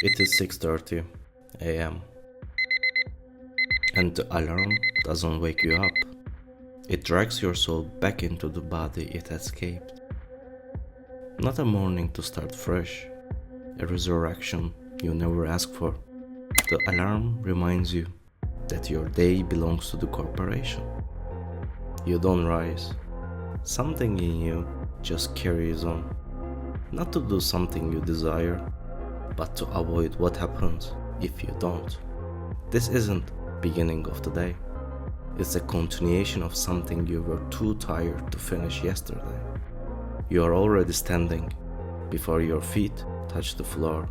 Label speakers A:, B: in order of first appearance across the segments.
A: It is 6:30 a.m. and the alarm doesn't wake you up. It drags your soul back into the body it escaped. Not a morning to start fresh, a resurrection you never asked for. The alarm reminds you that your day belongs to the corporation. You don't rise. Something in you just carries on. Not to do something you desire, but to avoid what happens if you don't. This isn't beginning of the day. It's a continuation of something you were too tired to finish yesterday. You are already standing before your feet touch the floor.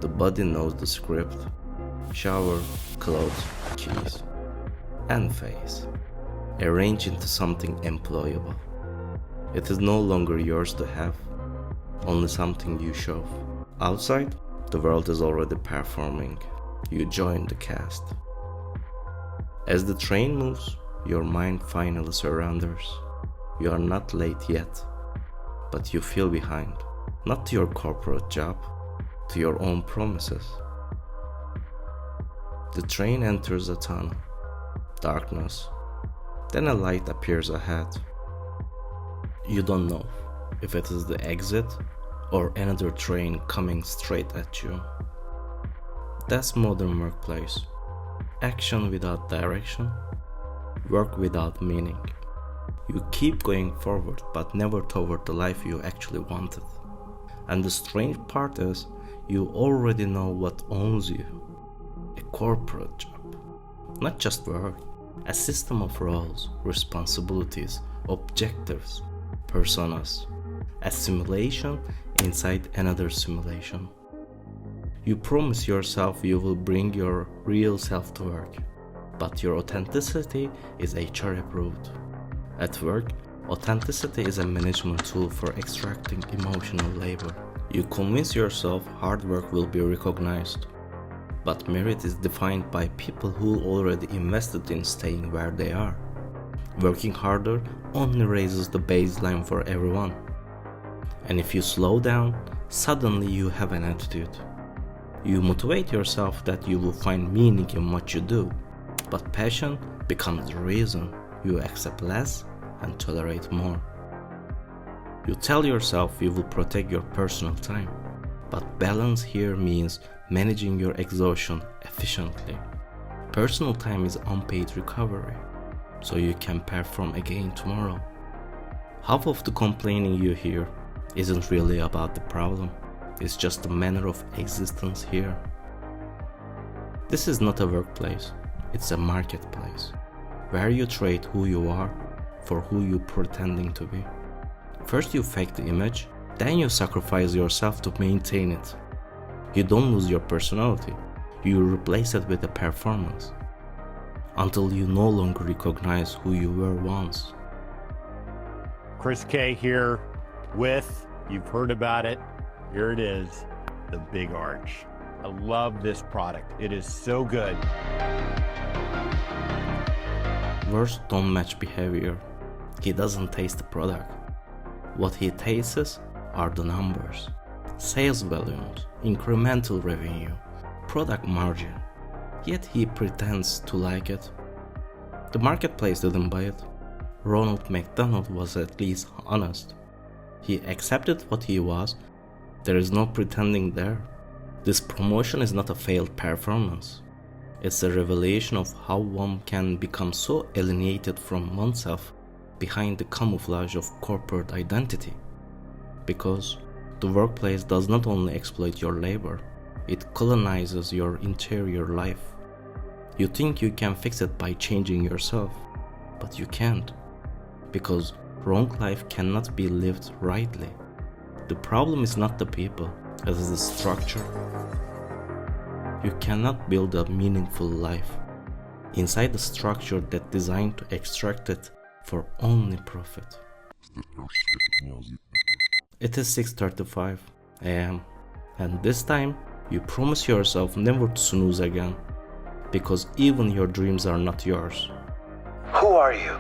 A: The body knows the script: shower, clothes, keys, and face, arranged into something employable. It is no longer yours to have, only something you show. Outside, the world is already performing. You join the cast. As the train moves, your mind finally surrenders. You are not late yet, but you feel behind. Not to your corporate job, to your own promises. The train enters a tunnel. Darkness. Then a light appears ahead. You don't know if it is the exit or another train coming straight at you. That's modern workplace. Action without direction, work without meaning. You keep going forward, but never toward the life you actually wanted. And the strange part is, you already know what owns you. A corporate job. Not just work. A system of roles, responsibilities, objectives, personas. A simulation inside another simulation. You promise yourself you will bring your real self to work, but your authenticity is HR approved. At work, authenticity is a management tool for extracting emotional labor. You convince yourself hard work will be recognized, but merit is defined by people who already invested in staying where they are. Working harder only raises the baseline for everyone. And if you slow down, suddenly you have an attitude. You motivate yourself that you will find meaning in what you do, but passion becomes the reason you accept less and tolerate more. You tell yourself you will protect your personal time, but balance here means managing your exhaustion efficiently. Personal time is unpaid recovery, so you can perform again tomorrow. Half of the complaining you hear isn't really about the problem. It's just the manner of existence here. This is not a workplace, it's a marketplace, where you trade who you are for who you're pretending to be. First you fake the image, then you sacrifice yourself to maintain it. You don't lose your personality, you replace it with a performance, until you no longer recognize who you were once.
B: Chris K here with, you've heard about it, here it is, the Big Arch. I love this product. It is so good.
A: Words don't match behavior. He doesn't taste the product. What he tastes are the numbers. Sales volumes, incremental revenue, product margin. Yet he pretends to like it. The marketplace didn't buy it. Ronald McDonald was at least honest. He accepted what he was. There is no pretending there. This promotion is not a failed performance. It's a revelation of how one can become so alienated from oneself behind the camouflage of corporate identity. Because the workplace does not only exploit your labor, it colonizes your interior life. You think you can fix it by changing yourself, but you can't. Because wrong life cannot be lived rightly. The problem is not the people, it is the structure. You cannot build a meaningful life inside the structure that's designed to extract it for only profit. It is 6:35 a.m. and this time you promise yourself never to snooze again, because even your dreams are not yours.
C: Who are you?